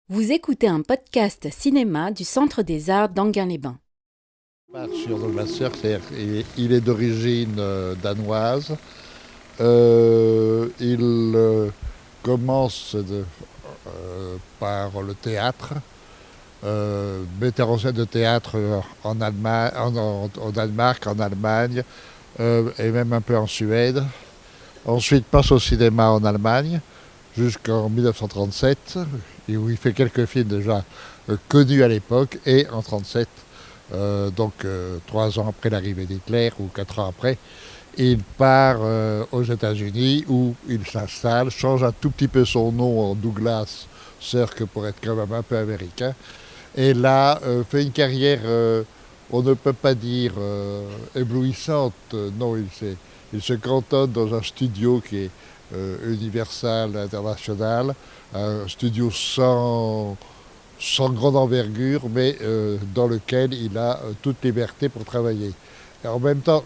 Vous écoutez un podcast cinéma du Centre des Arts d'Anguin-les-Bains. Sur Douglas Sirk, il est d'origine danoise. Il commence par le théâtre, metteur en scène de théâtre en Allemagne, au Danemark, en Allemagne et même un peu en Suède. Ensuite passe au cinéma en Allemagne jusqu'en 1937, où il fait quelques films déjà connus à l'époque, et en 1937, 3 ans après l'arrivée d'Hitler ou 4 ans après, il part aux États-Unis où il s'installe, change un tout petit peu son nom en Douglas Sirk pour être quand même un peu américain, et là fait une carrière, on ne peut pas dire éblouissante, non, il se cantonne dans un studio qui est Universal International, un studio sans grande envergure, mais dans lequel il a toute liberté pour travailler. Et en même temps,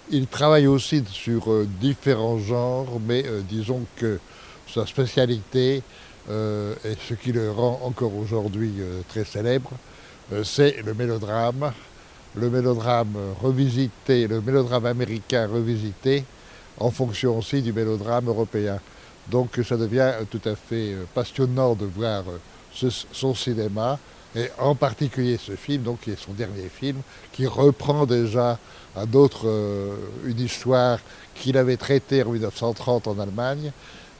il travaille aussi sur différents genres, mais disons que sa spécialité, et ce qui le rend encore aujourd'hui très célèbre, c'est le mélodrame revisité, le mélodrame américain revisité, en fonction aussi du mélodrame européen. Donc ça devient tout à fait passionnant de voir son cinéma, et en particulier ce film, donc, qui est son dernier film, qui reprend déjà une histoire qu'il avait traitée en 1930 en Allemagne,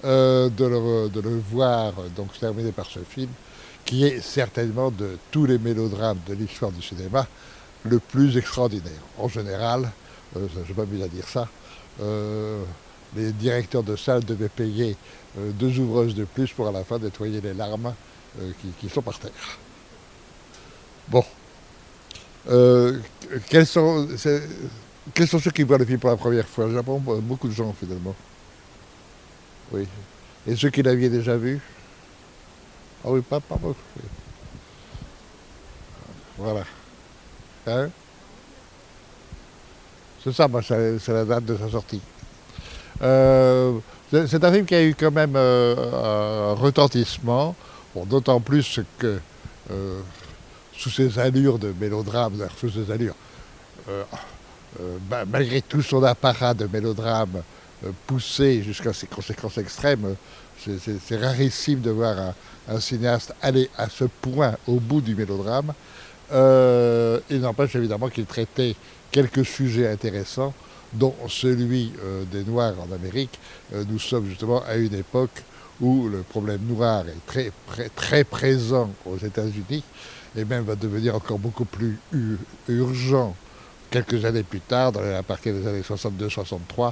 de le voir donc se terminer par ce film, qui est certainement de tous les mélodrames de l'histoire du cinéma le plus extraordinaire. En général, je n'ai pas mis à dire ça, euh, les directeurs de salle devaient payer 2 ouvreuses de plus pour à la fin nettoyer les larmes qui sont par terre. Bon. Euh, quels, sont, quels sont ceux qui voient le film pour la première fois? J'apprends beaucoup de gens finalement. Oui. Et ceux qui l'avaient déjà vu? Ah oui, pas beaucoup. Oui. Voilà. Hein, c'est ça, moi, c'est la date de sa sortie. Euh, c'est un film qui a eu quand même un retentissement, bon, d'autant plus que sous ses allures de mélodrame, sous ses allures, euh, malgré tout son apparat de mélodrame poussé jusqu'à ses conséquences extrêmes, c'est rarissime de voir un cinéaste aller à ce point au bout du mélodrame. Il n'empêche évidemment qu'il traitait quelques sujets intéressants, dont celui des Noirs en Amérique. Nous sommes justement à une époque où le problème noir est très présent aux États-Unis, et même va devenir encore beaucoup plus urgent quelques années plus tard, à partir des années 62-63.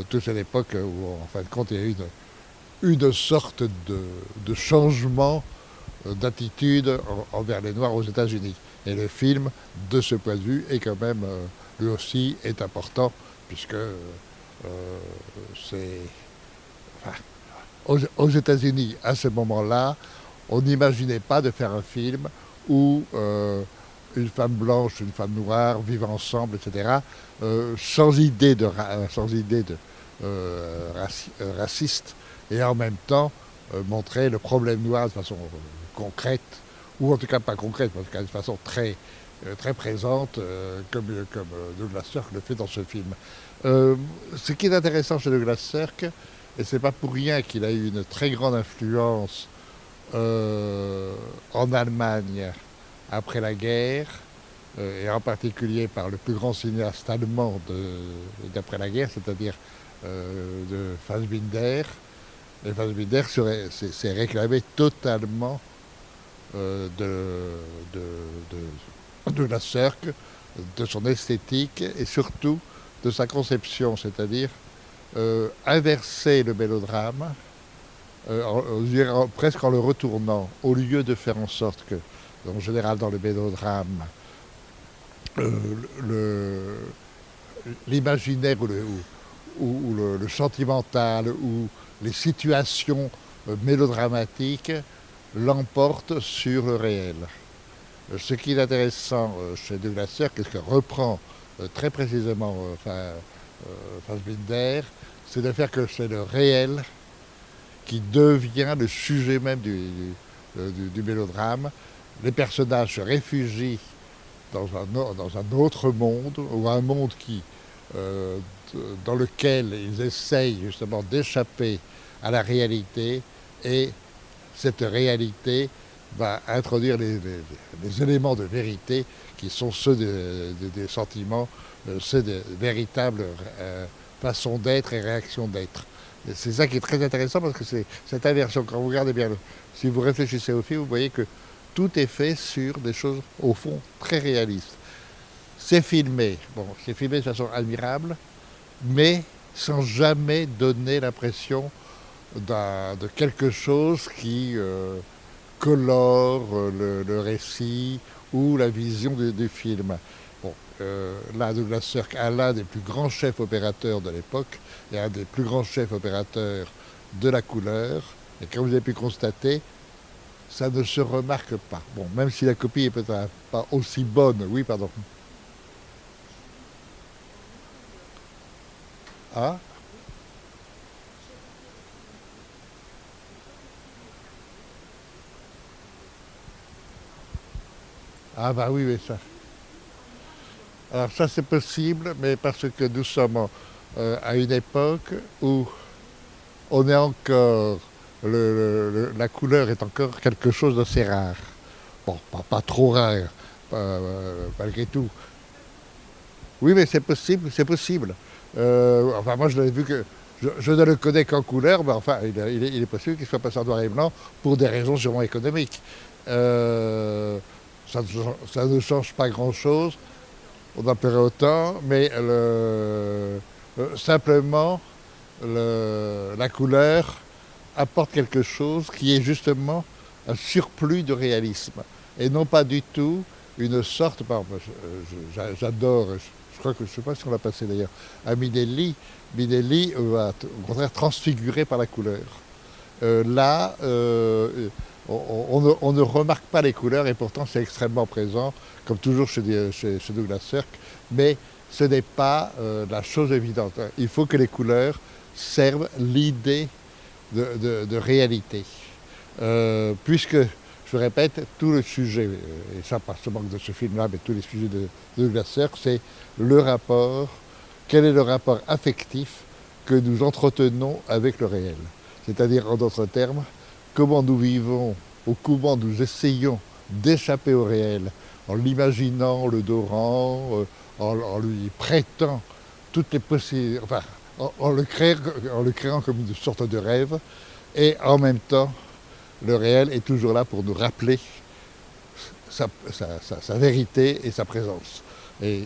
Toute cette époque où, en fin de compte, il y a eu une sorte de changement d'attitude envers les Noirs aux États-Unis. Et le film, de ce point de vue, est quand même, lui aussi, est important, puisque c'est... Enfin, aux États-Unis, à ce moment-là, on n'imaginait pas de faire un film où une femme blanche, une femme noire vivent ensemble, etc., sans idée de raciste, et en même temps montrer le problème noir de façon concrète, ou en tout cas pas concrète, mais en tout cas de façon très présente, comme Douglas Sirk le fait dans ce film. Ce qui est intéressant chez Douglas Sirk, et c'est pas pour rien qu'il a eu une très grande influence en Allemagne après la guerre, et en particulier par le plus grand cinéaste allemand d'après la guerre, c'est-à-dire de Fassbinder. Et Fassbinder s'est réclamé totalement de, de la Sirk, de son esthétique et surtout de sa conception, c'est-à-dire inverser le mélodrame, presque en le retournant, au lieu de faire en sorte que, en général dans le mélodrame, euh, l'imaginaire ou le sentimental ou les situations mélodramatiques l'emportent sur le réel. Ce qui est intéressant chez Douglas Sirk, et ce que reprend très précisément Fassbinder, c'est de faire que c'est le réel qui devient le sujet même du mélodrame. Les personnages se réfugient dans un autre monde, ou un monde dans lequel ils essayent justement d'échapper à la réalité, et cette réalité va introduire les éléments de vérité qui sont ceux des sentiments, ceux des véritables façons d'être et réactions d'être. C'est ça qui est très intéressant, parce que c'est cette inversion. Quand vous regardez bien, si vous réfléchissez au film, vous voyez que tout est fait sur des choses, au fond, très réalistes. C'est filmé, c'est filmé de façon admirable, mais sans jamais donner l'impression de quelque chose qui colore le récit ou la vision du film. Là, Douglas Sirk, l'un des plus grands chefs opérateurs de l'époque, et un des plus grands chefs opérateurs de la couleur, et comme vous avez pu constater, ça ne se remarque pas. Même si la copie est peut-être pas aussi bonne. Oui, pardon. Ah. Ah bah oui, mais ça. Alors ça c'est possible, mais parce que nous sommes à une époque où on est encore, la couleur est encore quelque chose d'assez rare. Pas trop rare, malgré tout. Oui, mais c'est possible, c'est possible. Enfin, moi je l'ai vu que, je ne le connais qu'en couleur, mais enfin, il est possible qu'il soit passé en noir et blanc pour des raisons sûrement économiques. Ça ne change pas grand-chose. On en paierait autant, mais simplement la couleur apporte quelque chose qui est justement un surplus de réalisme, et non pas du tout une sorte, par exemple, j'adore, je crois que, je ne sais pas si on l'a passé d'ailleurs, à Minelli. Minelli va au contraire transfigurer par la couleur. Là, on ne remarque pas les couleurs, et pourtant c'est extrêmement présent, comme toujours chez Douglas Sirk, mais ce n'est pas la chose évidente. Il faut que les couleurs servent l'idée de réalité. Puisque, je répète, tout le sujet, et ça pas seulement de ce film-là, mais tous les sujets de Douglas Sirk, c'est le rapport, quel est le rapport affectif que nous entretenons avec le réel. C'est-à-dire, en d'autres termes, comment nous vivons, ou comment nous essayons d'échapper au réel, en l'imaginant, le dorant, en lui prêtant toutes les possibilités, enfin, en le créant comme une sorte de rêve, et en même temps, le réel est toujours là pour nous rappeler sa vérité et sa présence. Et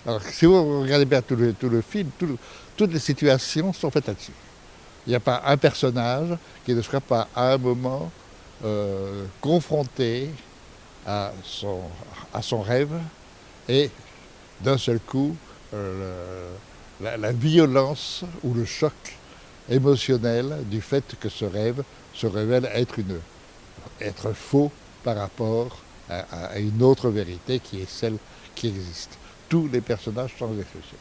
alors, si vous regardez bien tout le film, toutes les situations sont faites là-dessus. Il n'y a pas un personnage qui ne sera pas à un moment confronté à son rêve, et d'un seul coup, la violence ou le choc émotionnel du fait que ce rêve se révèle être faux par rapport à une autre vérité qui est celle qui existe. Tous les personnages sans exception.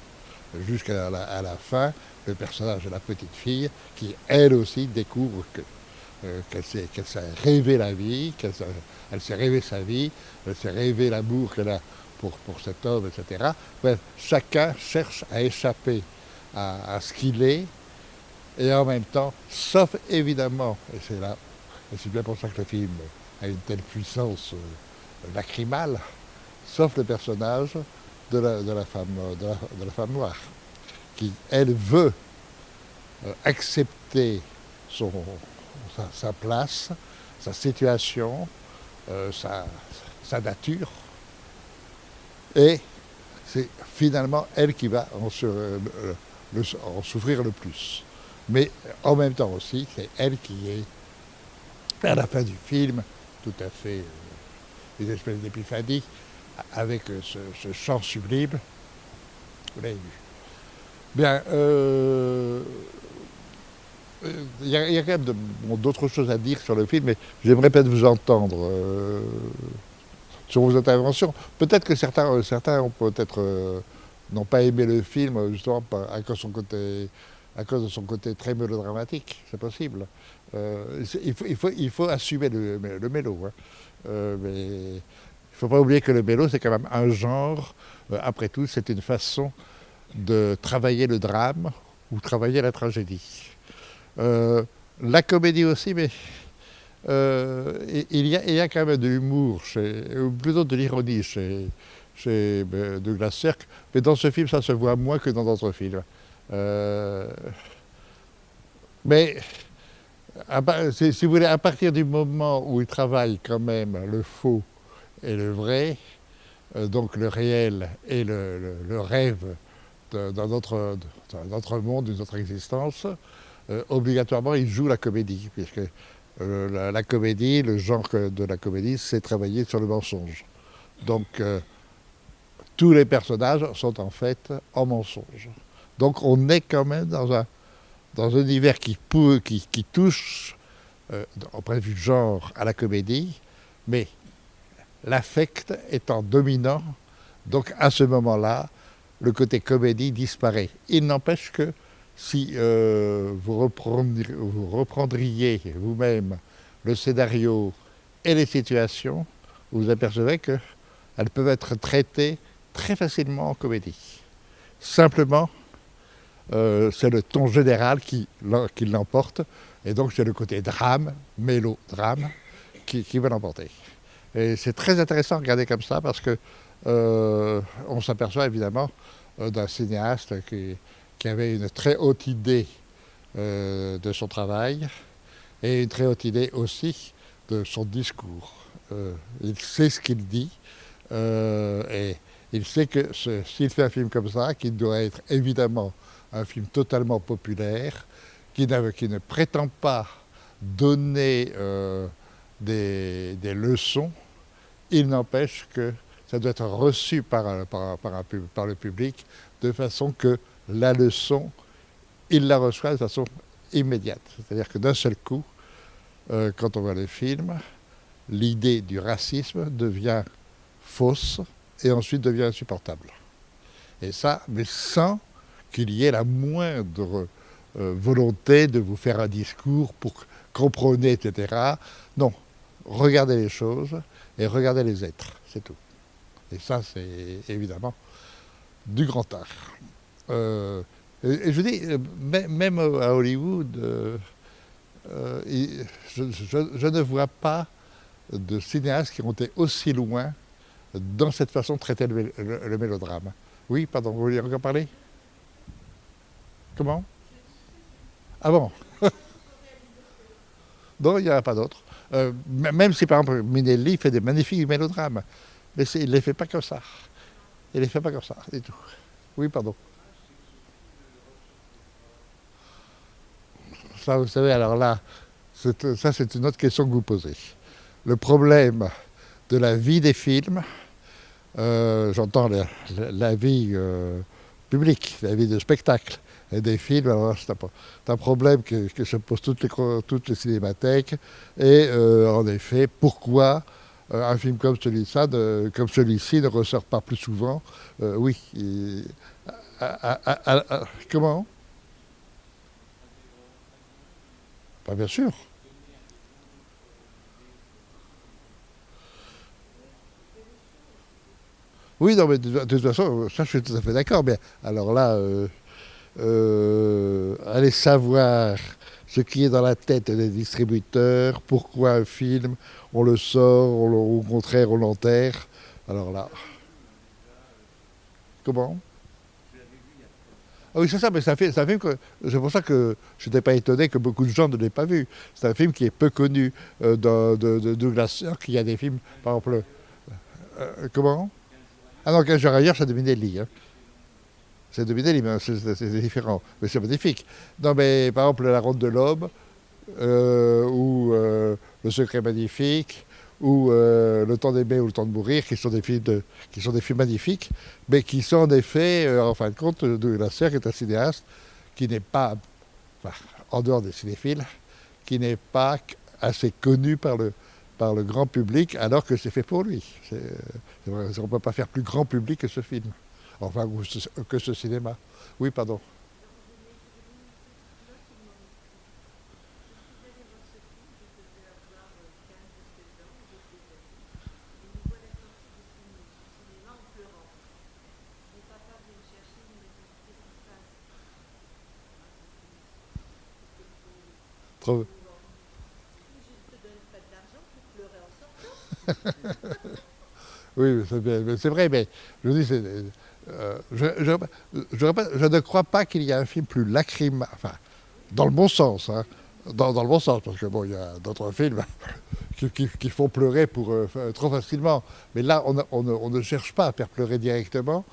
Jusqu'à la fin, le personnage de la petite fille qui, elle aussi, découvre qu'elle s'est rêvé la vie, elle s'est rêvé sa vie, elle s'est rêvé l'amour qu'elle a pour cet homme, etc. Bref, chacun cherche à échapper à ce qu'il est, et en même temps, sauf évidemment, et c'est bien pour ça que le film a une telle puissance lacrymale, sauf le personnage de la femme noire, qui, elle, veut accepter sa place, sa situation, sa nature, et c'est finalement elle qui va en souffrir le plus. Mais en même temps aussi, c'est elle qui est, à la fin du film, tout à fait une espèce d'épiphanie, avec ce chant sublime. Vous l'avez vu. Bien, il y a quand même d'autres choses à dire sur le film, mais j'aimerais peut-être vous entendre sur vos interventions. Peut-être que certains ont peut-être n'ont pas aimé le film, justement à cause de son côté très mélodramatique, c'est possible. Il faut assumer le mélo. Hein. Mais il ne faut pas oublier que le mélo, c'est quand même un genre. Après tout, c'est une façon de travailler le drame ou travailler la tragédie. La comédie aussi, mais il y a quand même de l'humour, ou plutôt de l'ironie chez Douglas Sirk, mais dans ce film, ça se voit moins que dans d'autres films. Euh, mais si vous voulez, à partir du moment où il travaille quand même le faux et le vrai, donc le réel et le rêve d'un autre monde, d'une autre existence, obligatoirement il joue la comédie, puisque la comédie, le genre de la comédie, c'est travailler sur le mensonge. Donc tous les personnages sont en fait en mensonge. Donc on est quand même dans un univers qui touche, au point de vue genre, à la comédie, mais l'affect étant dominant, donc à ce moment-là, le côté comédie disparaît. Il n'empêche que si vous reprendriez vous-même le scénario et les situations, vous apercevez qu'elles peuvent être traitées très facilement en comédie. Simplement, c'est le ton général qui l'emporte, et donc c'est le côté drame, mélodrame, qui va l'emporter. Et c'est très intéressant à regarder comme ça, parce que on s'aperçoit évidemment d'un cinéaste qui avait une très haute idée de son travail, et une très haute idée aussi de son discours. Il sait ce qu'il dit, et il sait que s'il fait un film comme ça, qui doit être évidemment un film totalement populaire, qui ne prétend pas donner des leçons, il n'empêche que ça doit être reçu par le public de façon que la leçon, il la reçoit de façon immédiate. C'est-à-dire que d'un seul coup, quand on voit le film, l'idée du racisme devient fausse et ensuite devient insupportable. Et ça, mais sans qu'il y ait la moindre volonté de vous faire un discours pour comprendre, etc. Non, regardez les choses et regardez les êtres, c'est tout. Et ça, c'est évidemment du grand art. Et je dis, même à Hollywood, je ne vois pas de cinéastes qui ont été aussi loin dans cette façon de traiter le mélodrame. Oui, pardon, vous voulez encore parler? Comment? Ah bon? Non, il n'y en a pas d'autres. Même si par exemple Minelli fait des magnifiques mélodrames, mais il ne les fait pas comme ça. Il ne les fait pas comme ça, et tout. Oui, pardon. Ça, vous savez, alors là, ça c'est une autre question que vous posez. Le problème de la vie des films, j'entends la vie publique, la vie de spectacle, et des films, alors c'est un problème que se posent toutes les cinémathèques. Et en effet, pourquoi un film comme celui-ci ne ressort pas plus souvent? Oui. Comment? Bah, bien sûr. Oui, non, mais de toute façon, ça je suis tout à fait d'accord. Mais alors là, aller savoir ce qui est dans la tête des distributeurs, pourquoi un film, on le sort, au contraire, on l'enterre. Alors là, comment? Ah oui, c'est ça, mais c'est un film que. C'est pour ça que je n'étais pas étonné que beaucoup de gens ne l'aient pas vu. C'est un film qui est peu connu de Douglas Sirk. Il y a des films, par exemple. Comment? Ah non, 15 jours ailleurs, c'est de Minelli. Hein. C'est de Minelli, mais c'est différent. Mais c'est magnifique. Non, mais par exemple, La Ronde de l'Aube, ou Le Secret Magnifique, ou Le Temps d'aimer ou Le Temps de mourir, qui sont des films magnifiques, mais qui sont en effet, en fin de compte, Douglas Sirk est un cinéaste qui n'est pas, enfin, en dehors des cinéphiles, qui n'est pas assez connu par le grand public, alors que c'est fait pour lui. On ne peut pas faire plus grand public que ce film, enfin, que ce cinéma. Oui, pardon. Trop- Oui, c'est vrai, mais je dis, je ne crois pas qu'il y ait un film plus lacrymal, enfin, dans le bon sens, hein, dans le bon sens, parce que bon, il y a d'autres films qui font pleurer trop facilement. Mais là, on ne cherche pas à faire pleurer directement,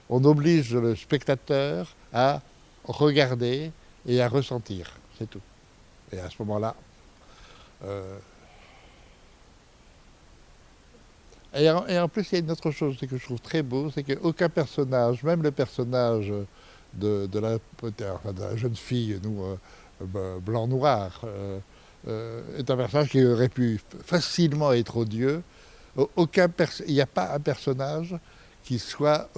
on oblige le spectateur à regarder et à ressentir, c'est tout. Et à ce moment-là, euh, et en plus, il y a une autre chose que je trouve très beau, c'est qu'aucun personnage, même le personnage de la jeune fille, nous, blanc-noir, est un personnage qui aurait pu facilement être odieux. Il n'y a pas un personnage qui soit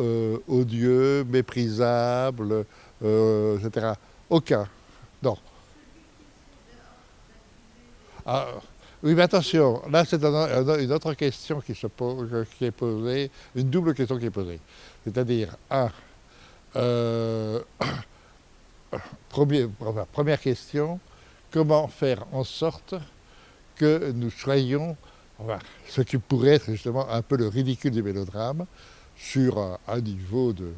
odieux, méprisable, etc. Aucun. Non. Ah, oui, mais attention, là c'est une autre question qui est posée, une double question qui est posée. C'est-à-dire, euh, première question, comment faire en sorte que nous soyons, enfin, ce qui pourrait être justement un peu le ridicule du mélodrame, sur un niveau euh,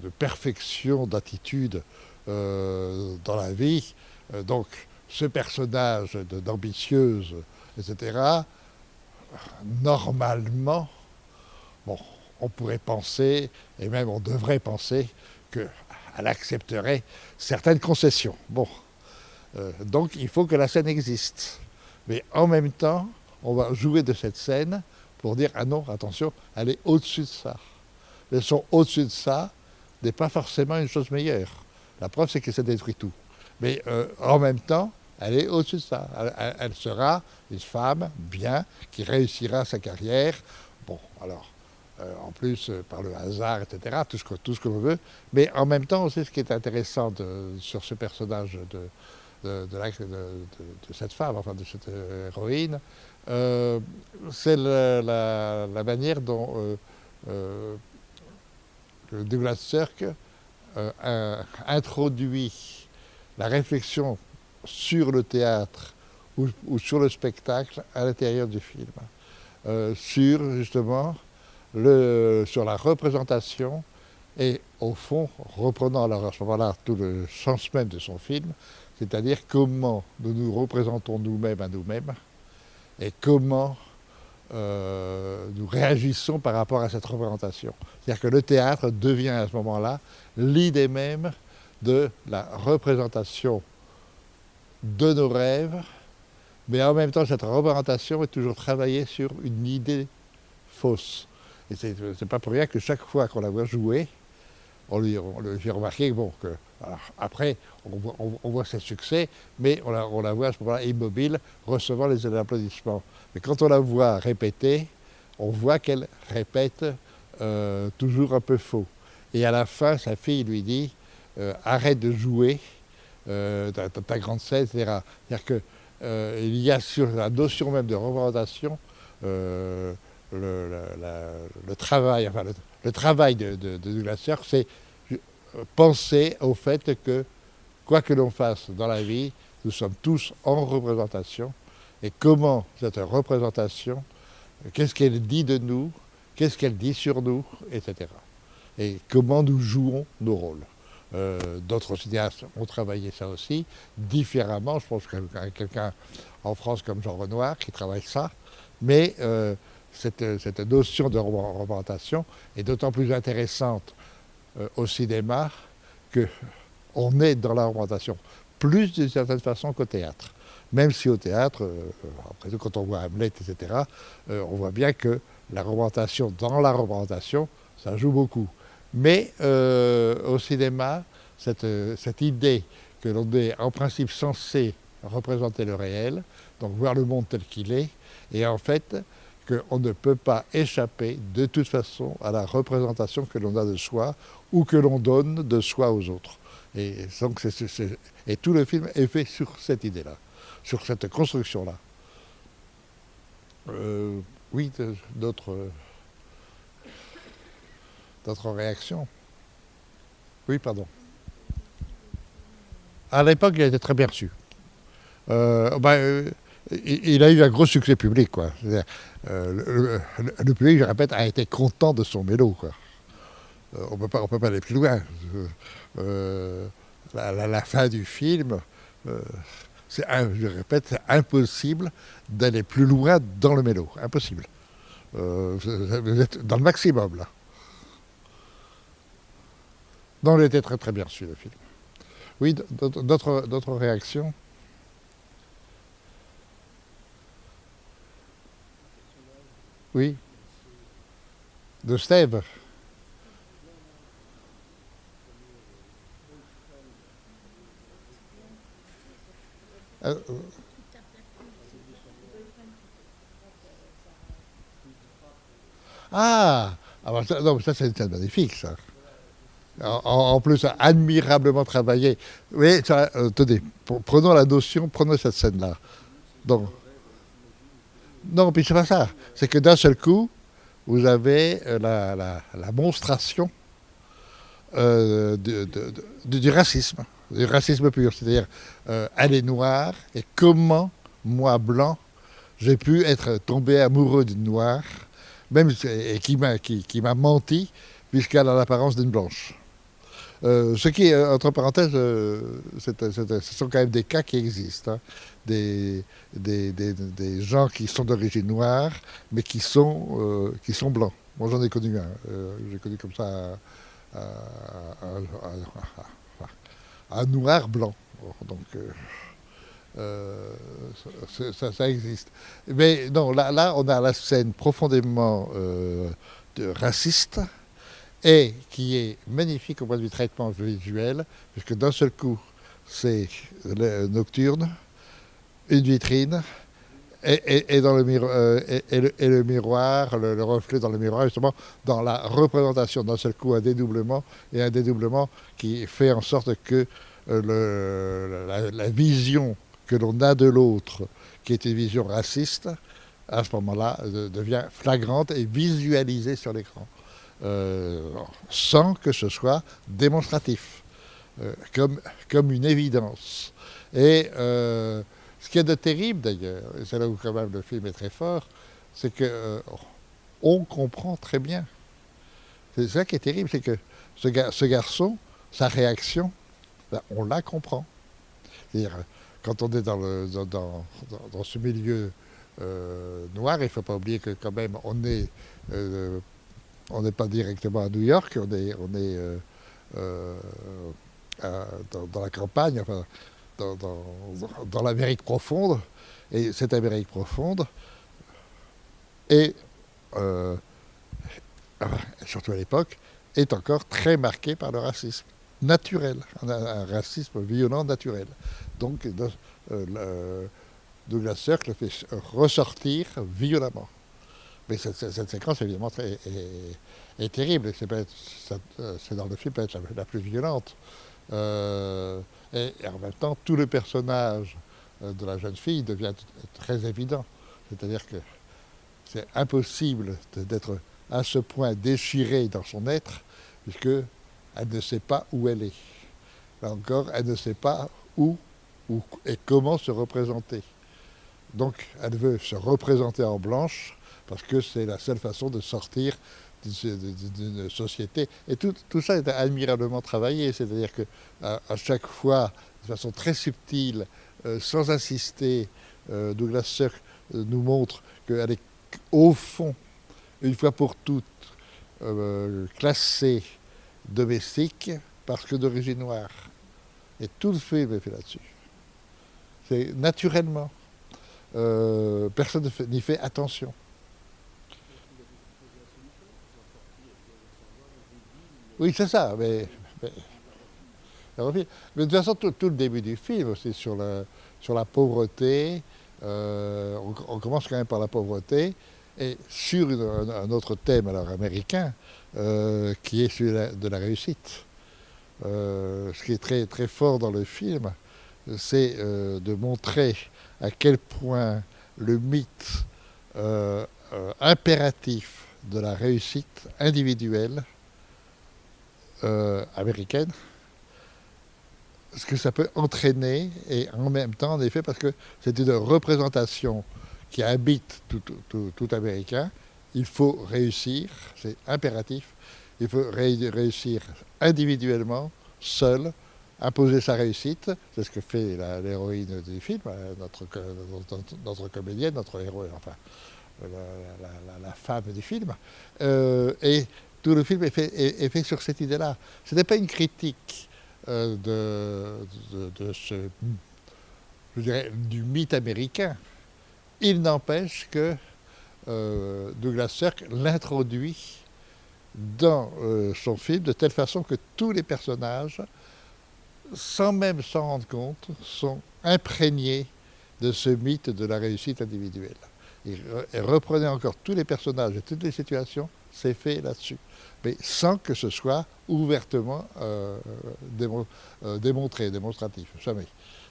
de perfection, d'attitude dans la vie. Donc, ce personnage d'ambitieuse, etc., normalement, bon, on pourrait penser, et même on devrait penser, qu'elle accepterait certaines concessions. Bon, donc il faut que la scène existe. Mais en même temps, on va jouer de cette scène pour dire, ah non, attention, elle est au-dessus de ça. Mais son au-dessus de ça n'est pas forcément une chose meilleure. La preuve, c'est que ça détruit tout. Mais en même temps, elle est au-dessus de ça. Elle sera une femme bien, qui réussira sa carrière. Bon, alors, en plus, par le hasard, etc., tout ce que l'on veut. Mais en même temps, aussi, ce qui est intéressant sur ce personnage de cette femme, enfin de cette héroïne, c'est la manière dont Douglas Sirk introduit la réflexion sur le théâtre ou sur le spectacle à l'intérieur du film, sur justement sur la représentation et au fond, reprenant alors à ce moment-là tout le sens même de son film, c'est-à-dire comment nous nous représentons nous-mêmes à nous-mêmes et comment nous réagissons par rapport à cette représentation. C'est-à-dire que le théâtre devient à ce moment-là l'idée même de la représentation de nos rêves, mais en même temps cette représentation est toujours travaillée sur une idée fausse. Et c'est pas pour rien que chaque fois qu'on la voit jouer, on lui fait remarquer bon, que alors, après on voit ses succès, mais on la voit à ce moment-là immobile, recevant les applaudissements. Mais quand on la voit répéter, on voit qu'elle répète toujours un peu faux. Et à la fin, sa fille lui dit arrête de jouer ta grande scène, etc. C'est-à-dire qu'il y a sur la notion même de représentation le travail, enfin le travail de Douglas Sirk, c'est penser au fait que, quoi que l'on fasse dans la vie, nous sommes tous en représentation. Et comment cette représentation, qu'est-ce qu'elle dit de nous, qu'est-ce qu'elle dit sur nous, etc. Et comment nous jouons nos rôles. D'autres cinéastes ont travaillé ça aussi, différemment. Je pense qu'il quelqu'un en France comme Jean Renoir qui travaille ça. Mais cette notion de représentation est d'autant plus intéressante au cinéma qu'on est dans la représentation plus d'une certaine façon qu'au théâtre. Même si au théâtre, après tout quand on voit Hamlet, etc., on voit bien que la représentation, dans la représentation, ça joue beaucoup. Mais au cinéma, cette idée que l'on est en principe censé représenter le réel, donc voir le monde tel qu'il est, et en fait qu'on ne peut pas échapper de toute façon à la représentation que l'on a de soi ou que l'on donne de soi aux autres. Et, donc et tout le film est fait sur cette idée-là, sur cette construction-là. Oui, d'autres réactions. Oui, pardon. À l'époque, il a été très bien reçu. Il a eu un gros succès public, quoi. Le public, je répète, a été content de son mélo, quoi. On ne peut pas aller plus loin. La fin du film, je répète, c'est impossible d'aller plus loin dans le mélo. Impossible. Vous êtes dans le maximum, là. Non, il était très très bien reçu, le film. Oui, d'autres réactions? Oui, de Steve. Euh, non, ça c'est une scène magnifique, ça. En plus, admirablement travaillé. Oui, tenez, prenons la notion, prenons cette scène-là. Donc, non, puis c'est pas ça. C'est que d'un seul coup, vous avez la monstration du racisme pur. C'est-à-dire, elle est noire, et comment, moi, blanc, j'ai pu être tombé amoureux d'une noire, même et qui m'a menti, puisqu'elle a l'apparence d'une blanche. Ce qui, entre parenthèses, ce sont quand même des cas qui existent. Hein. Des gens qui sont d'origine noire, mais qui sont blancs. Moi, j'en ai connu un. J'ai connu comme ça un noir blanc. Donc, ça existe. Mais non, là, on a la scène profondément raciste et qui est magnifique au point de vue traitement visuel, puisque d'un seul coup, c'est nocturne, une vitrine, et dans le et le miroir, le reflet dans le miroir, justement, dans la représentation d'un seul coup, un dédoublement, et un dédoublement qui fait en sorte que la vision que l'on a de l'autre, qui est une vision raciste, à ce moment-là, devient flagrante et visualisée sur l'écran. Sans que ce soit démonstratif, comme une évidence. Et ce qu'il y a de terrible d'ailleurs, et c'est là où quand même le film est très fort, c'est que on comprend très bien. C'est ça qui est terrible, c'est que ce garçon, sa réaction, ben, on la comprend. C'est-à-dire, quand on est dans ce milieu noir, il ne faut pas oublier que quand même on n'est pas directement à New York, on est dans la campagne, enfin, dans l'Amérique profonde. Et cette Amérique profonde est, surtout à l'époque, est encore très marquée par le racisme naturel, un racisme violent naturel. Donc Douglas Sirk le fait ressortir violemment. Mais cette séquence, évidemment, est terrible. C'est dans le film peut-être la plus violente. Et en même temps, tout le personnage de la jeune fille devient très évident. C'est-à-dire que c'est impossible d'être à ce point déchirée dans son être, puisqu'elle ne sait pas où elle est. Là encore, elle ne sait pas où et comment se représenter. Donc, elle veut se représenter en blanche, parce que c'est la seule façon de sortir d'une société. Et tout ça est admirablement travaillé, c'est-à-dire qu'à chaque fois, de façon très subtile, sans insister, Douglas Sirk nous montre qu'elle est au fond, une fois pour toutes, classée domestique parce que d'origine noire. Et tout le film est fait là-dessus. C'est naturellement. Personne n'y fait attention. Oui, c'est ça, mais de toute façon, tout le début du film, c'est sur la pauvreté. On commence quand même par la pauvreté, et sur un autre thème alors américain, qui est celui de la réussite. Ce qui est très, très fort dans le film, c'est de montrer à quel point le mythe impératif de la réussite individuelle américaine ce que ça peut entraîner, et en même temps, en effet, parce que c'est une représentation qui habite tout Américain, il faut réussir, c'est impératif, il faut réussir individuellement, seul, imposer sa réussite, c'est ce que fait l'héroïne du film, notre comédienne, notre héroïne, enfin, la femme du film. Et tout le film est fait sur cette idée-là. Ce n'est pas une critique de ce, je dirais, du mythe américain. Il n'empêche que Douglas Sirk l'introduit dans son film de telle façon que tous les personnages, sans même s'en rendre compte, sont imprégnés de ce mythe de la réussite individuelle. Et reprenez encore tous les personnages et toutes les situations, c'est fait là-dessus. Mais sans que ce soit ouvertement démontré, démonstratif, jamais.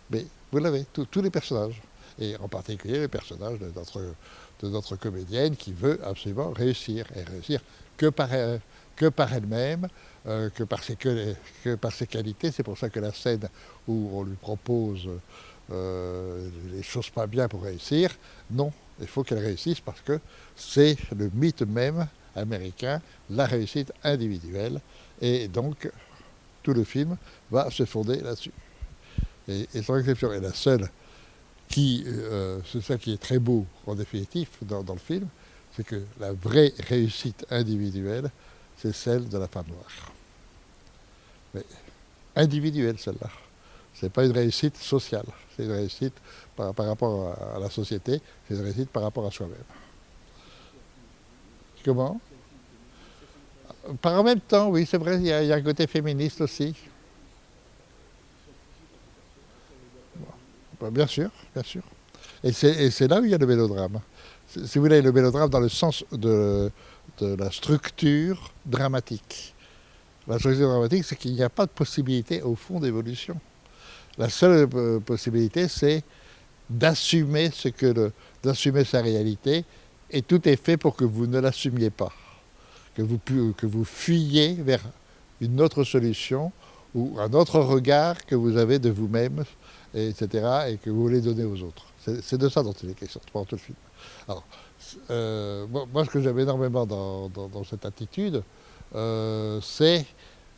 Mais vous l'avez, tous les personnages. Et en particulier le personnage de notre comédienne qui veut absolument réussir. Et réussir que par elle-même, que par ses qualités. C'est pour ça que la scène où on lui propose les choses pas bien pour réussir, non, il faut qu'elle réussisse parce que c'est le mythe même américain, la réussite individuelle. Et donc, tout le film va se fonder là-dessus. Et sans exception, et la seule c'est ça qui est très beau en définitif dans le film, c'est que la vraie réussite individuelle, c'est celle de la femme noire. Mais individuelle celle-là. C'est pas une réussite sociale, c'est une réussite par rapport à la société, c'est une réussite par rapport à soi-même. Comment? Par en même temps, oui, c'est vrai, il y a un côté féministe aussi. Bien sûr, bien sûr. Et c'est là où il y a le mélodrame. Si vous voulez, le mélodrame dans le sens de la structure dramatique. La structure dramatique, c'est qu'il n'y a pas de possibilité, au fond, d'évolution. La seule possibilité, c'est d'assumer d'assumer sa réalité, et tout est fait pour que vous ne l'assumiez pas. Que vous fuyiez vers une autre solution ou un autre regard que vous avez de vous-même, etc., et que vous voulez donner aux autres. C'est de ça dont il est question pendant tout le film. Alors, moi, ce que j'aime énormément dans cette attitude, c'est,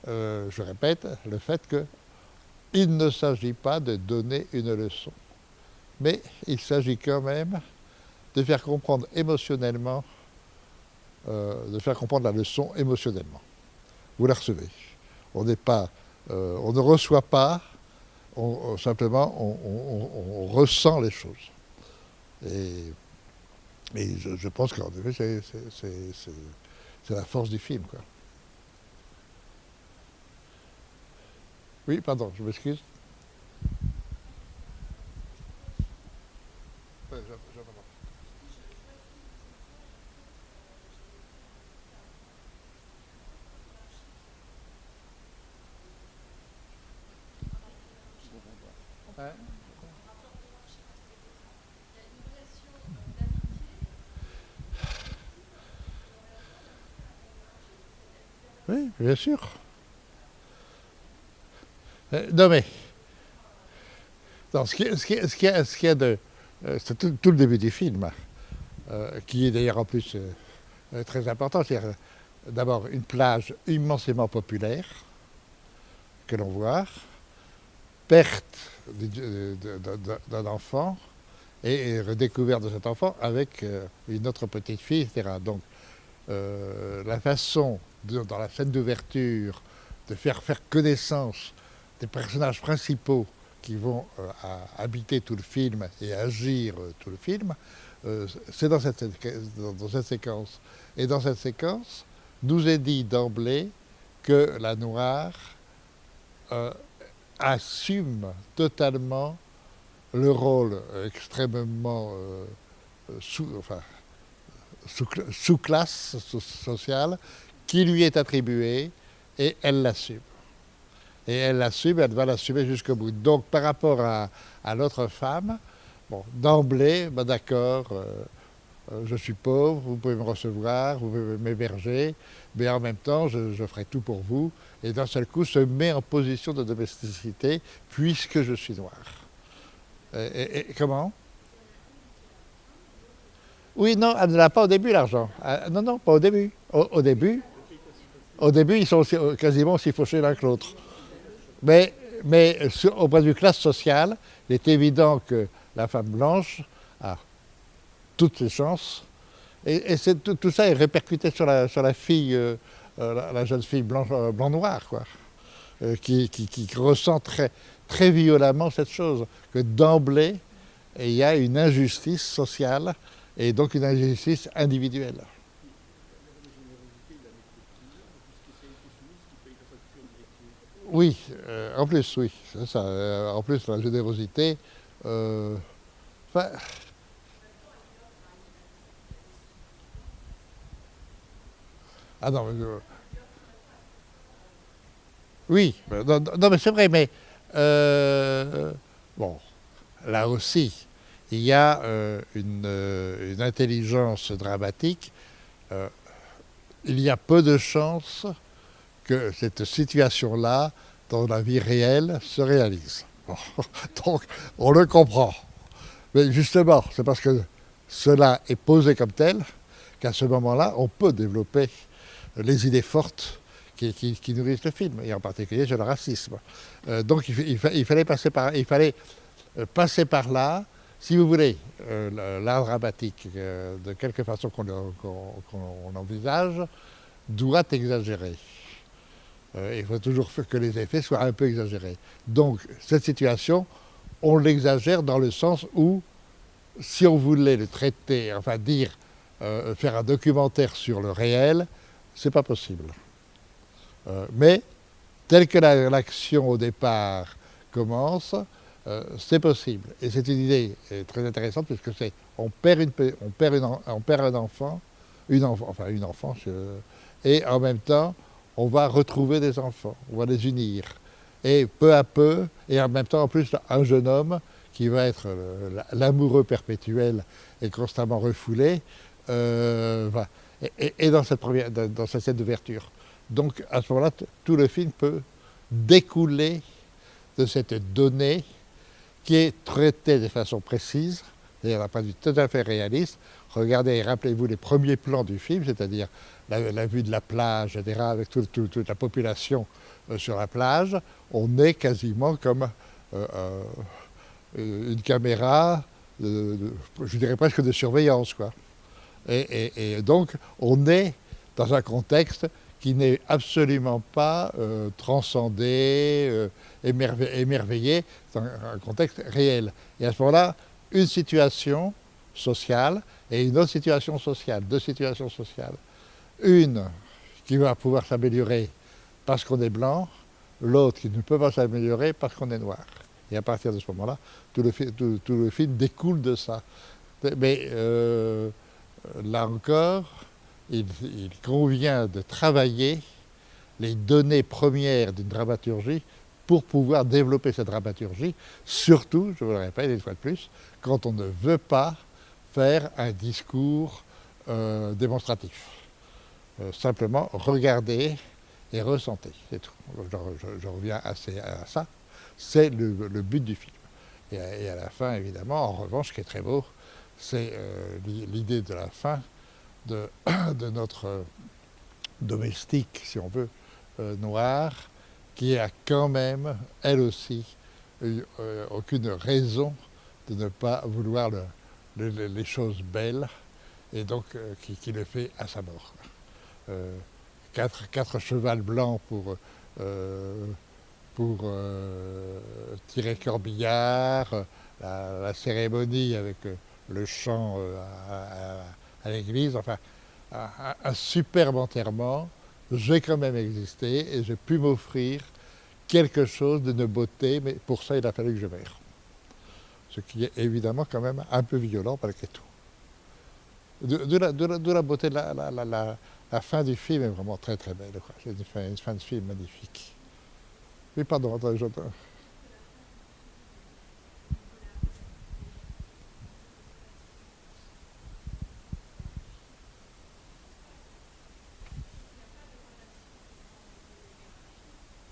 je répète, le fait qu'il ne s'agit pas de donner une leçon, mais il s'agit quand même de faire comprendre émotionnellement, de faire comprendre la leçon émotionnellement. Vous la recevez. On ne reçoit pas, simplement on ressent les choses. Et je pense qu'en effet, c'est la force du film, quoi. Oui, pardon, je m'excuse. Oui, bien sûr. Non mais, non, ce qu'il y a de... c'est tout le début du film, qui est d'ailleurs en plus très important. C'est-à-dire, d'abord, une plage immensément populaire que l'on voit, perte d'un enfant et redécouverte de cet enfant avec une autre petite fille, etc. Donc, la façon, dans la scène d'ouverture, de faire connaissance des personnages principaux qui vont habiter tout le film et agir tout le film, c'est dans cette séquence. Et dans cette séquence, nous est dit d'emblée que la noire assume totalement le rôle extrêmement sous-classe sociale qui lui est attribuée, et elle l'assume. Et elle l'assume, elle va l'assumer jusqu'au bout. Donc par rapport à l'autre femme, bon, d'emblée, ben d'accord, je suis pauvre, vous pouvez me recevoir, vous pouvez m'héberger, mais en même temps, je ferai tout pour vous. Et d'un seul coup, se met en position de domesticité, puisque je suis noir. Comment? Oui, non, elle ne l'a pas au début, l'argent. Non, non, pas au début. Au début, ils sont quasiment aussi fauchés l'un que l'autre. Mais au point de vue classe sociale, il est évident que la femme blanche a toutes ses chances. Et tout ça est répercuté sur la fille, la jeune fille blanc-noir, quoi, qui ressent très violemment cette chose, que d'emblée, il y a une injustice sociale et donc une injustice individuelle. Oui, en plus, oui, c'est ça. En plus, la générosité. euh, enfin, ah non, oui, non, non, mais c'est vrai, mais bon, là aussi, il y a une intelligence dramatique. Euh, il y a peu de chances que cette situation-là, dans la vie réelle, se réalise. Bon, donc, on le comprend. Mais justement, c'est parce que cela est posé comme tel qu'à ce moment-là, on peut développer les idées fortes qui nourrissent le film, et en particulier sur le racisme. Donc il fallait passer par là. Si vous voulez, l'art dramatique, de quelque façon qu'on envisage, doit exagérer. Il faut toujours que les effets soient un peu exagérés. Donc cette situation, on l'exagère dans le sens où, si on voulait le traiter, enfin dire, faire un documentaire sur le réel, c'est pas possible. Mais tel que l'action au départ commence, c'est possible. Et c'est une idée très intéressante puisque c'est on perd un enfant, une enfant, et en même temps on va retrouver des enfants, on va les unir. Et peu à peu, et en même temps en plus un jeune homme qui va être l'amoureux perpétuel et constamment refoulé, voilà. Et dans cette scène d'ouverture. Donc à ce moment-là, tout le film peut découler de cette donnée qui est traitée de façon précise, et d'un point de vue tout à fait réaliste. Regardez et rappelez-vous les premiers plans du film, c'est-à-dire la vue de la plage, etc., avec toute la population sur la plage. On est quasiment comme une caméra, je dirais presque de surveillance, quoi. Et donc, on est dans un contexte qui n'est absolument pas transcendé, émerveillé, c'est un contexte réel. Et à ce moment-là, une situation sociale et une autre situation sociale, deux situations sociales. Une qui va pouvoir s'améliorer parce qu'on est blanc, l'autre qui ne peut pas s'améliorer parce qu'on est noir. Et à partir de ce moment-là, tout le film découle de ça. Mais là encore, il convient de travailler les données premières d'une dramaturgie pour pouvoir développer cette dramaturgie, surtout, je vous le répète une fois de plus, quand on ne veut pas faire un discours démonstratif. Simplement regarder et ressentir, c'est tout. Je reviens assez à ça. C'est le but du film. Et à la fin, évidemment, en revanche, ce qui est très beau, c'est l'idée de la fin de notre domestique, si on veut, noire, qui a quand même, elle aussi, aucune raison de ne pas vouloir les choses belles, et donc qui le fait à sa mort. Quatre chevals blancs pour tirer corbillard, la cérémonie avec le chant à l'église, enfin, un superbe enterrement. J'ai quand même existé et j'ai pu m'offrir quelque chose d'une beauté, mais pour ça, il a fallu que je meure. Ce qui est évidemment quand même un peu violent malgré tout. De la beauté de la fin du film est vraiment très très belle. C'est une fin de film magnifique. Oui, pardon, attendez, j'entends.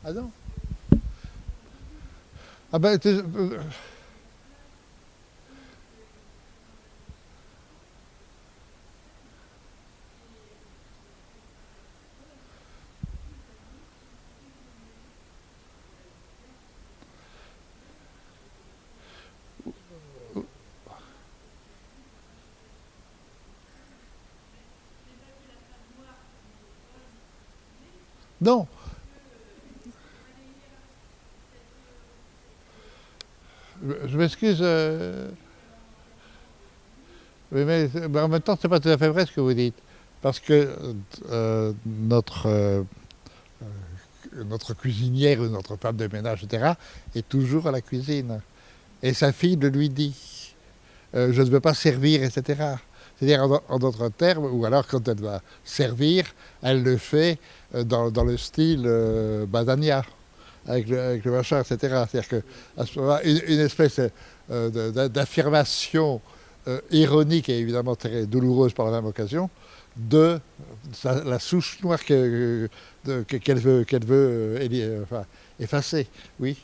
Ah non. Ah ben, non. Je m'excuse. Oui, mais en même temps, c'est pas tout à fait vrai ce que vous dites. Parce que notre cuisinière ou notre femme de ménage, etc., est toujours à la cuisine. Et sa fille le lui dit. Je ne veux pas servir, etc. C'est-à-dire, en d'autres termes, ou alors quand elle va servir, elle le fait dans le style Badania, avec le machin, etc. C'est-à-dire qu'à ce moment-là, une espèce d'affirmation ironique et évidemment très douloureuse par la même occasion de la souche noire qu'elle veut enfin, effacer. Oui.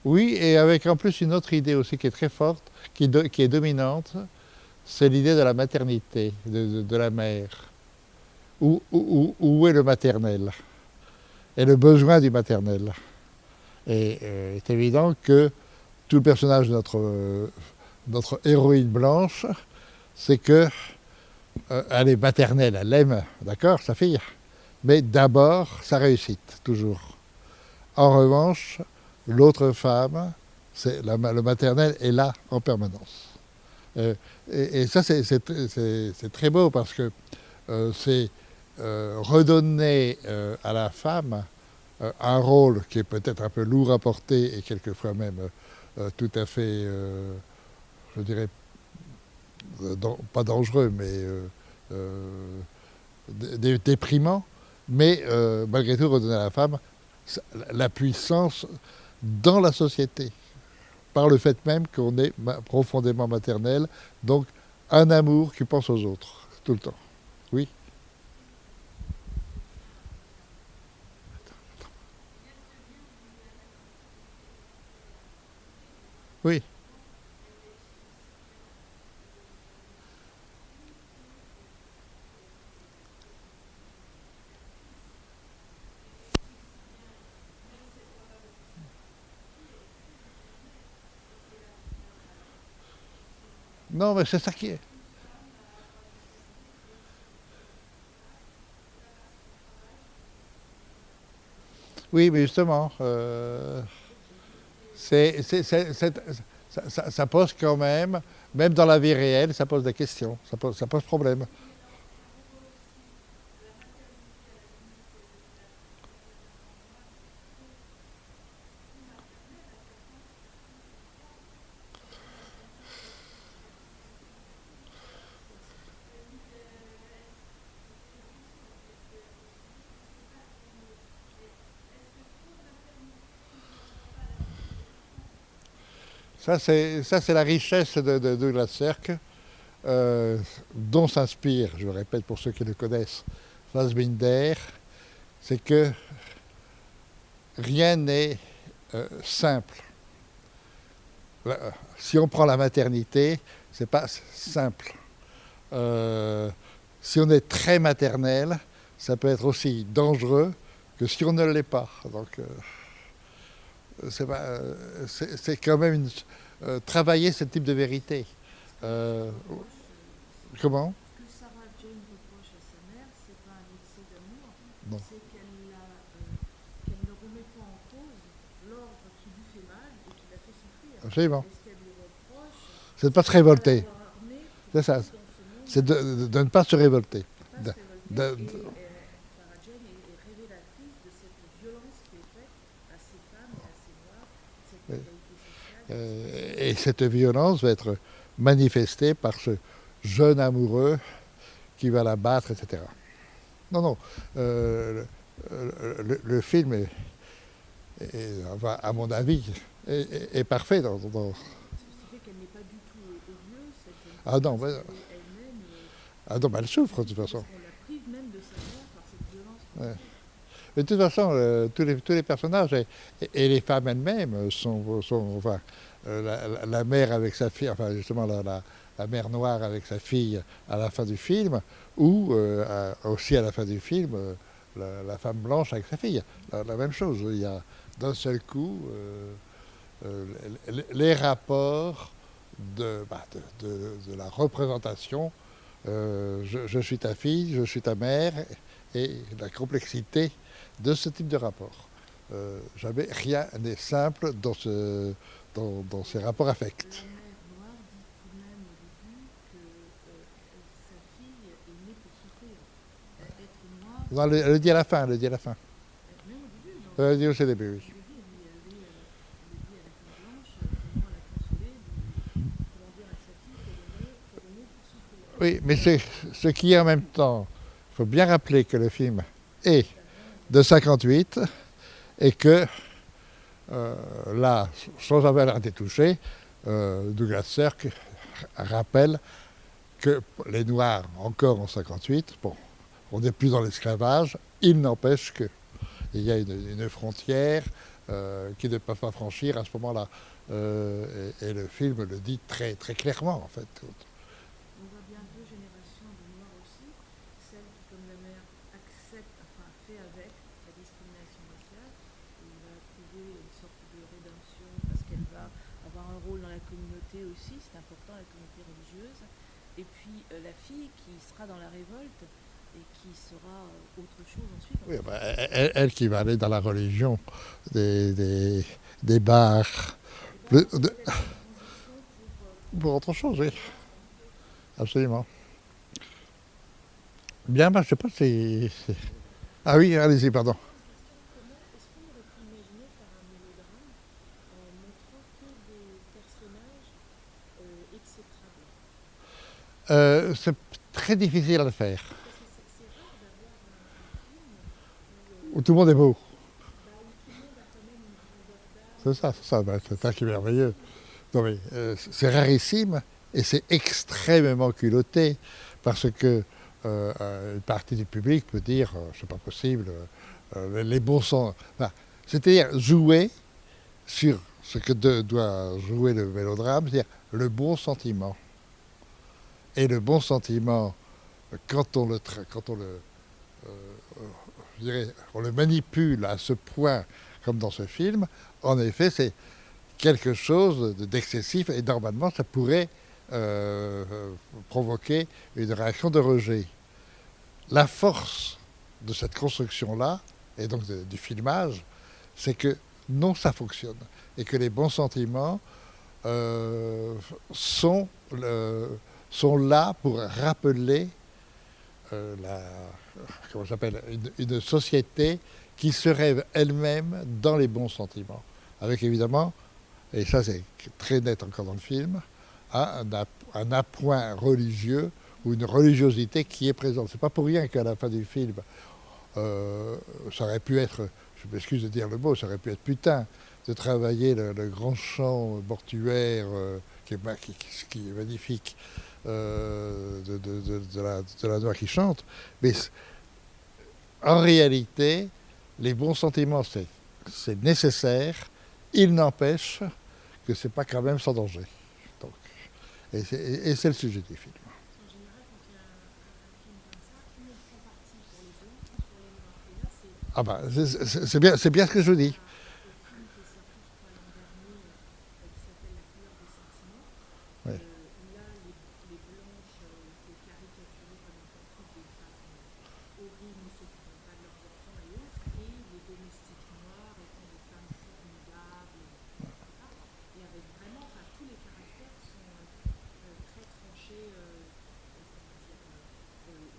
Oui, et avec en plus une autre idée aussi qui est très forte, qui est dominante, c'est l'idée de la maternité, de la mère. Où est le maternel? Et le besoin du maternel. Et c'est évident que tout le personnage de notre héroïne blanche, c'est que elle est maternelle, elle aime, d'accord, sa fille, mais d'abord sa réussite, toujours. En revanche, l'autre femme, le maternel est là en permanence. Euh, et ça, c'est très beau parce que c'est redonner à la femme un rôle qui est peut-être un peu lourd à porter et quelquefois même tout à fait, je dirais, pas dangereux, mais déprimant, mais malgré tout redonner à la femme la puissance dans la société, par le fait même qu'on est profondément maternel, donc un amour qui pense aux autres, tout le temps. Oui, oui. Non, mais c'est ça qui est. Oui, mais justement, ça pose quand même dans la vie réelle, ça pose des questions, ça pose problème. Ça, c'est la richesse de Douglas Sirk, dont s'inspire, je le répète pour ceux qui le connaissent, Fassbinder, c'est que rien n'est simple. Si on prend la maternité, c'est pas simple. Euh, si on est très maternel, ça peut être aussi dangereux que si on ne l'est pas. Donc, c'est quand même travailler ce type de vérité. Euh, comment? Ce que Sarah Jane reproche à sa mère, c'est pas un excès d'amour, Non. c'est qu'elle ne remet pas en cause l'ordre qui lui fait mal et qui l'a fait souffrir. Absolument. Et ce qu'elle lui reproche, C'est de ne pas c'est se de ne pas révolter. l'avoir armée C'est pour ça. vivre dans ce monde, C'est de ne pas se révolter. de ne pas De- se révolter. de- Et Sarah Jane est révélatrice de cette violence Et cette violence va être manifestée par ce jeune amoureux qui va la battre, etc. Non, non. Le film à mon avis, est parfait Ce qui fait qu'elle n'est pas du tout odieuse, cette jeune fille, Ah non, parce mais- qu'elle est elle-même, ah non, mais elle souffre de toute parce façon. qu'on la prive même de sa mère par cette violence. Ouais. Mais de toute façon, tous les personnages et les femmes elles-mêmes enfin, la mère avec sa fille, enfin justement la mère noire avec sa fille à la fin du film, ou aussi à la fin du film, la femme blanche avec sa fille. La même chose. Il y a d'un seul coup les rapports de la représentation. Je suis ta fille, je suis ta mère, et la complexité de ce type de rapport. Jamais rien n'est simple dans ces rapports affects. La mère noire dit tout de même au début que sa fille est née pour souffrir. Être noire, Non, elle le dit à la fin, elle le dit à la fin. même au début, non. Elle le dit au début, oui. Au début, elle dit à la femme blanche comment elle a consolé, comment dire à sa fille qu'elle est née pour souffrir. Oui, mais c'est ce qui est en même temps. Il faut bien rappeler que le film est de 58 et que là, sans avoir été touché, Douglas Sirk rappelle que les Noirs, encore en 58, bon, on n'est plus dans l'esclavage, il n'empêche qu'il y a une frontière qu'ils ne peuvent pas franchir à ce moment-là. Et le film le dit très, très clairement, en fait. On voit bien deux générations de noirs aussi, celle qui, comme la mère, accepte, enfin fait avec la discrimination raciale, et il va trouver une sorte de rédemption parce qu'elle va avoir un rôle dans la communauté aussi, c'est important, la communauté religieuse, et puis la fille qui sera dans la révolte et qui sera autre chose ensuite. Oui, bah, elle qui va aller dans la religion des bars, pour autre chose, oui. Absolument. Bien, bah, je sais pas si... Ah oui, allez-y, pardon. Comment est-ce qu'on aurait pu imaginer faire un mélodrame en montrant que des personnages exécrables? C'est très difficile à le faire. Parce que c'est rare d'avoir un film où, Où tout le monde est beau. où tout le monde a quand même une grandeur d'âme. C'est ça, bah, c'est ça qui est merveilleux. Non mais c'est rarissime et c'est extrêmement culotté parce que une partie du public peut dire c'est pas possible, les bons sens. Enfin, c'est-à-dire jouer sur ce que doit jouer le mélodrame, c'est-à-dire le bon sentiment. Et le bon sentiment, euh, je dirais, on le manipule à ce point, comme dans ce film, en effet, c'est quelque chose d'excessif et normalement, ça pourrait provoquer une réaction de rejet. La force de cette construction-là, et donc du filmage, c'est que non, ça fonctionne. Et que les bons sentiments euh, sont, sont là pour rappeler la, comment ça s'appelle, une société qui se rêve elle-même dans les bons sentiments. Avec évidemment, et ça c'est très net encore dans le film, un appoint religieux ou une religiosité qui est présente. C'est pas pour rien qu'à la fin du film, ça aurait pu être, je m'excuse de dire le mot, ça aurait pu être putain de travailler le grand chant mortuaire qui est magnifique de la noix qui chante. Mais en réalité, les bons sentiments, c'est nécessaire. Il n'empêche que c'est pas quand même sans danger. Donc, et c'est le sujet du film. En général, quand il y a un film comme ça, tout le monde prend parti pour les bons ou pour les noirs. Et là, c'est Ah bah, c'est bien ce que je vous dis. le film qui est sorti, je crois, l'an dernier, qui s'appelle La couleur des sentiments. Ouais. Là, les blanches étaient caricaturées comme étant toutes des femmes horribles, ne s'occupant pas de leurs enfants et autres, et les domestiques noirs étant des femmes formidables, etc. Et avec vraiment, enfin, tous les caractères sont très tranchés,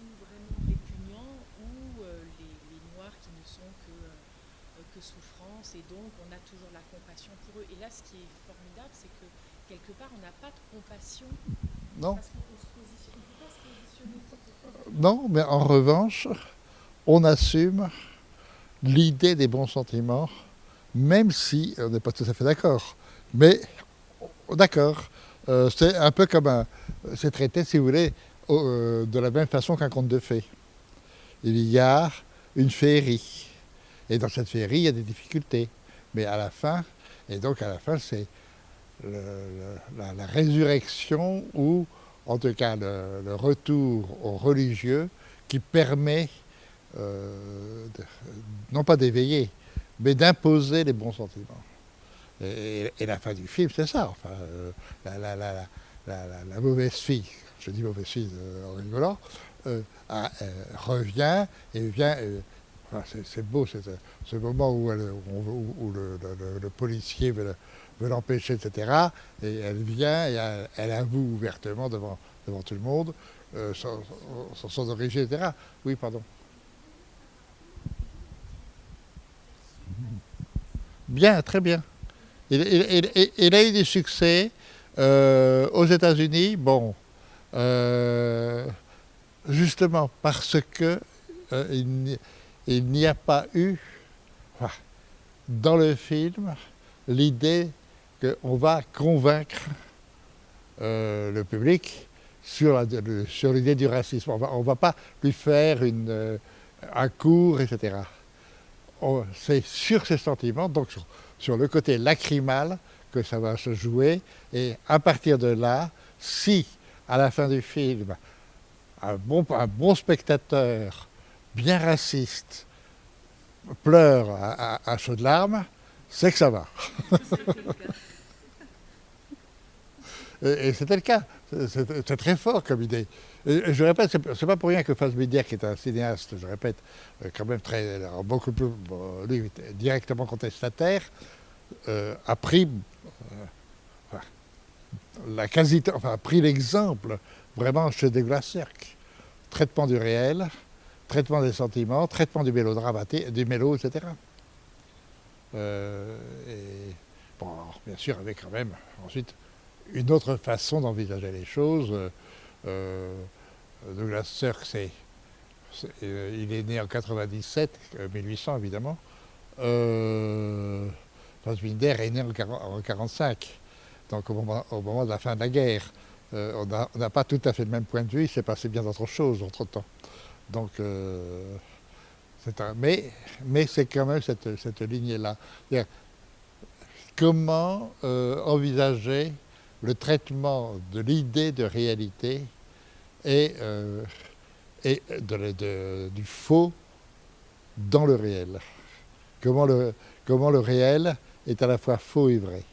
ou vraiment répugnants, ou les noirs qui ne sont que souffrance et donc on a toujours la compassion pour eux. Et là, ce qui est formidable, c'est que quelque part, on n'a pas de compassion Non, parce qu'on se positionne, on ne peut pas se positionner. non, mais en revanche, on assume l'idée des bons sentiments, même si on n'est pas tout à fait d'accord. Mais d'accord, c'est un peu comme c'est traité, si vous voulez, de la même façon qu'un conte de fées. Il y a une féerie. Et dans cette féerie, il y a des difficultés. Mais à la fin, et donc à la fin, c'est la résurrection ou en tout cas le retour au religieux qui permet non pas d'éveiller, mais d'imposer les bons sentiments. Et la fin du film, c'est ça. Enfin, la mauvaise fille, je dis mauvaise fille en rigolant, revient et vient. Enfin, c'est beau, ce moment où, où le policier veut l'empêcher, etc. Et elle vient et elle avoue ouvertement devant tout le monde son origine, etc. Oui, pardon. Bien, très bien. Il a eu du succès aux États-Unis, bon, justement parce que il n'y a pas eu dans le film l'idée qu'on va convaincre le public sur l'idée du racisme. On ne va pas lui faire un cours, etc. C'est sur ces sentiments, donc sur le côté lacrymal, que ça va se jouer. Et à partir de là, si à la fin du film, un bon spectateur, bien raciste, pleure à chaudes larmes, c'est que ça va. Et c'était le cas. C'est très fort comme idée. Et je répète, c'est pas pour rien que Fassbinder, qui est un cinéaste, je répète, quand même beaucoup plus, lui, directement contestataire, a pris a pris l'exemple vraiment chez Douglas Sirk. Traitement du réel, traitement des sentiments, traitement du mélodramatique, du mélo, etc. Et bon, alors, bien sûr, avec quand même ensuite une autre façon d'envisager les choses. Douglas Sirk, il est né en 97, 1800 évidemment. Fassbinder est né en 1945, donc au moment de la fin de la guerre. On n'a pas tout à fait le même point de vue, il s'est passé bien d'autres choses entre-temps. Donc, mais c'est quand même cette lignée-là. Comment envisager le traitement de l'idée de réalité et du faux dans le réel. Comment le réel est à la fois faux et vrai.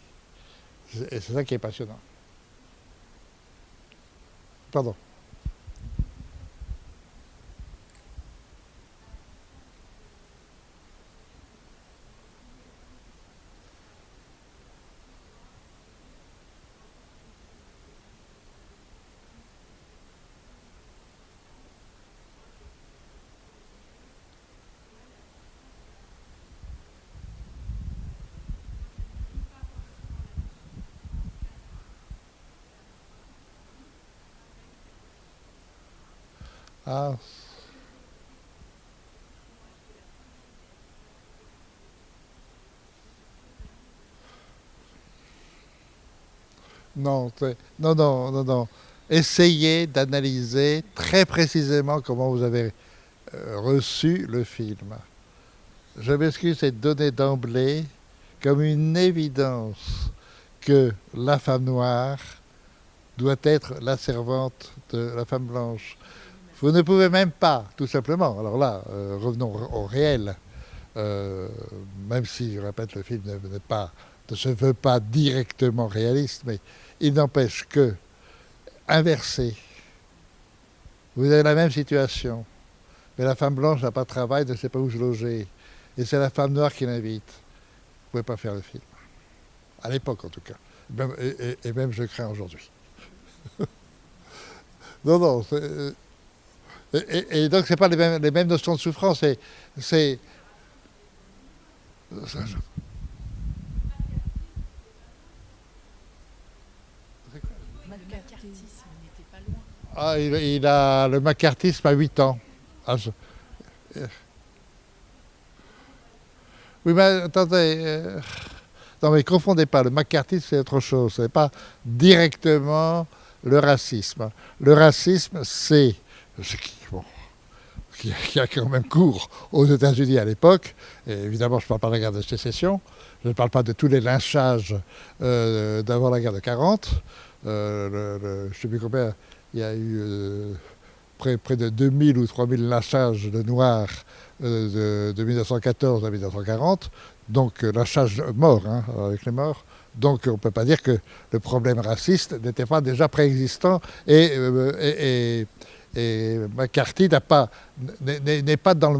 Et c'est ça qui est passionnant. Pardon. Ah. Non, non. Essayez d'analyser très précisément comment vous avez reçu le film. Je m'excuse, c'est donné d'emblée comme une évidence que la femme noire doit être la servante de la femme blanche. Vous ne pouvez même pas, tout simplement. Alors là, revenons au réel. Même si, je répète, le film ne se veut pas directement réaliste, mais il n'empêche que, inversé, vous avez la même situation, mais la femme blanche n'a pas de travail, ne sait pas où se loger, et c'est la femme noire qui l'invite. Vous ne pouvez pas faire le film. À l'époque, en tout cas. Et même, je crains aujourd'hui. Non. Et donc, ce n'est pas les mêmes notions de souffrance. Le macartisme à 8 ans. Oui, mais attendez. Non, mais confondez pas. Le macartisme, c'est autre chose. Ce n'est pas directement le racisme. Le racisme, c'est ce qui a quand même cours aux États-Unis à l'époque. Et évidemment, je ne parle pas de la guerre de sécession. Je ne parle pas de tous les lynchages d'avant la guerre de 40. Je ne sais plus combien, il y a eu près de 2000 ou 3000 lynchages de Noirs de 1914 à 1940. Donc lynchage mort, hein, avec les morts. Donc on ne peut pas dire que le problème raciste n'était pas déjà préexistant et McCarthy n'est pas dans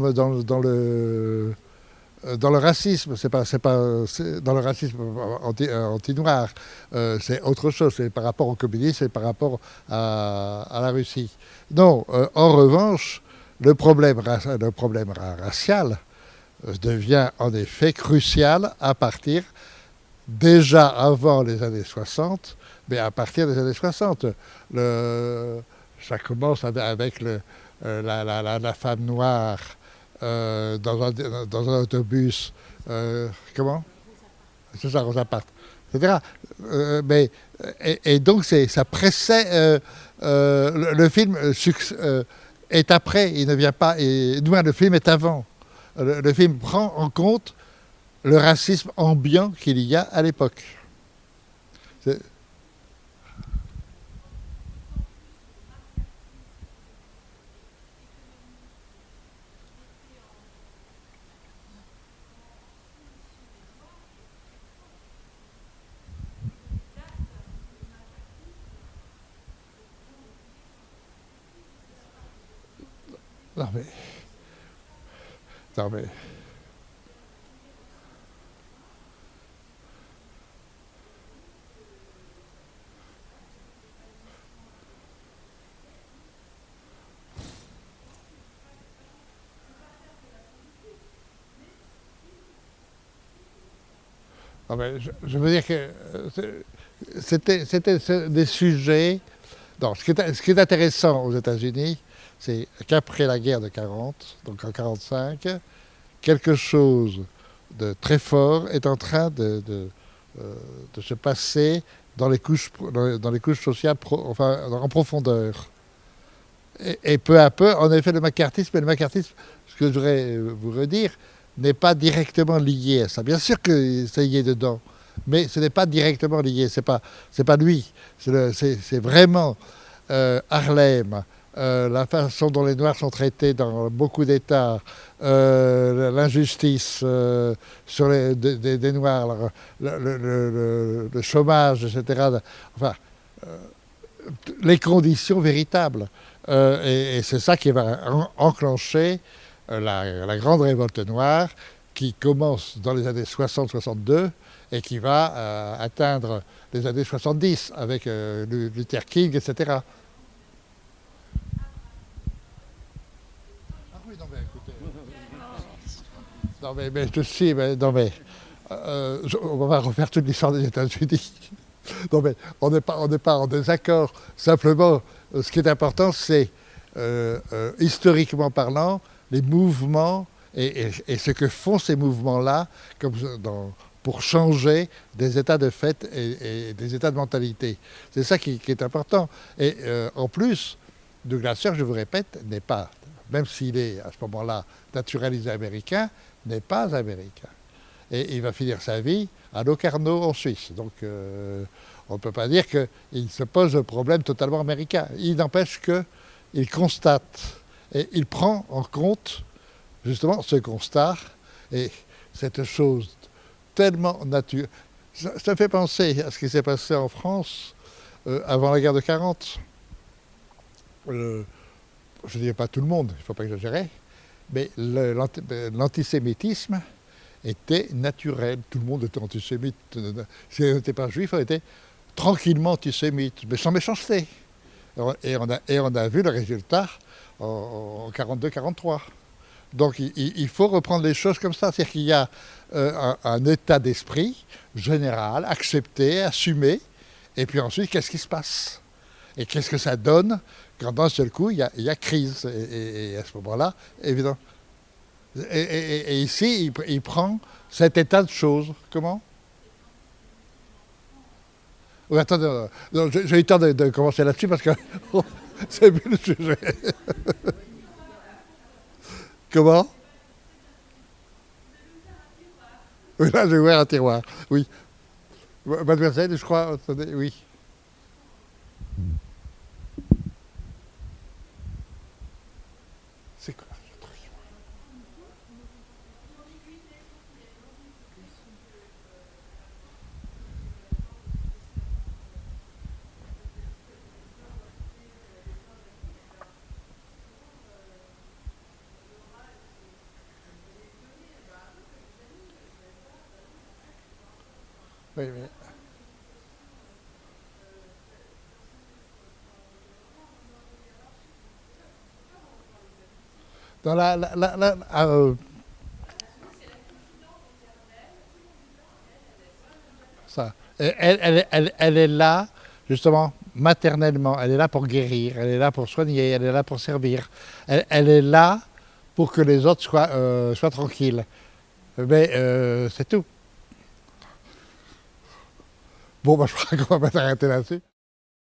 le racisme, c'est dans le racisme anti-noir, c'est autre chose, c'est par rapport au communisme, c'est par rapport à la Russie. Non, en revanche, le problème racial devient en effet crucial à partir, déjà avant les années 60, mais à partir des années 60. Ça commence avec la femme noire dans un autobus. Comment? C'est ça, Rosa Parks, etc. Et donc ça précède. Le film est après, il ne vient pas. Le film est avant. Le film prend en compte le racisme ambiant qu'il y a à l'époque. Non mais... Non mais... Non mais je veux dire que c'était des sujets... Non, ce qui est intéressant aux États-Unis, c'est qu'après la guerre de 40, donc en 45, quelque chose de très fort est en train de se passer dans les couches sociales, en profondeur. Et peu à peu, en effet, le macartisme, ce que je voudrais vous redire, n'est pas directement lié à ça. Bien sûr que ça y est dedans, mais ce n'est pas directement lié. C'est pas lui. C'est vraiment Harlem, la façon dont les Noirs sont traités dans beaucoup d'États, l'injustice sur des Noirs, le chômage, etc. Enfin, les conditions véritables. Et c'est ça qui va enclencher la grande révolte noire qui commence dans les années 60-62 et qui va atteindre les années 70 avec Luther King, etc. Ah oui, non mais écoutez... Non mais je sais, on va refaire toute l'histoire des États-Unis. Non mais on n'est pas en désaccord. Simplement, ce qui est important, c'est historiquement parlant, les mouvements et ce que font ces mouvements-là pour changer des états de fait et des états de mentalité. C'est ça qui est important. Et en plus, Douglas Sirk, je vous répète, n'est pas, même s'il est à ce moment-là naturalisé américain, n'est pas américain. Et il va finir sa vie à Locarno en Suisse. Donc on ne peut pas dire qu'il se pose un problème totalement américain. Il n'empêche qu'il constate et il prend en compte justement ce constat et cette chose tellement naturelle. Ça fait penser à ce qui s'est passé en France avant la guerre de 40. Je ne dirais pas tout le monde, il ne faut pas exagérer, mais l'antisémitisme était naturel. Tout le monde était antisémite. Si on n'était pas juif, on était tranquillement antisémite, mais sans méchanceté. Et on a vu le résultat en 42-43. Donc il faut reprendre les choses comme ça. C'est-à-dire qu'il y a un état d'esprit général, accepté, assumé, et puis ensuite, qu'est-ce qui se passe? Et qu'est-ce que ça donne quand d'un seul coup, il y a crise. Et à ce moment-là, évidemment. Et ici, il prend cet état de choses. Comment? Oui, attendez, j'ai eu le temps de commencer là-dessus parce que c'est plus le sujet. Comment? Oui, là, j'ai ouvert un tiroir. Oui. Mademoiselle, je crois, attendez, oui. C'est quoi ce truc? Oui, mais... Dans ça. Elle est là, justement, maternellement. Elle est là pour guérir, elle est là pour soigner, elle est là pour servir. Elle est là pour que les autres soient tranquilles. Mais c'est tout. Bon, bah, je crois qu'on va s'arrêter là-dessus.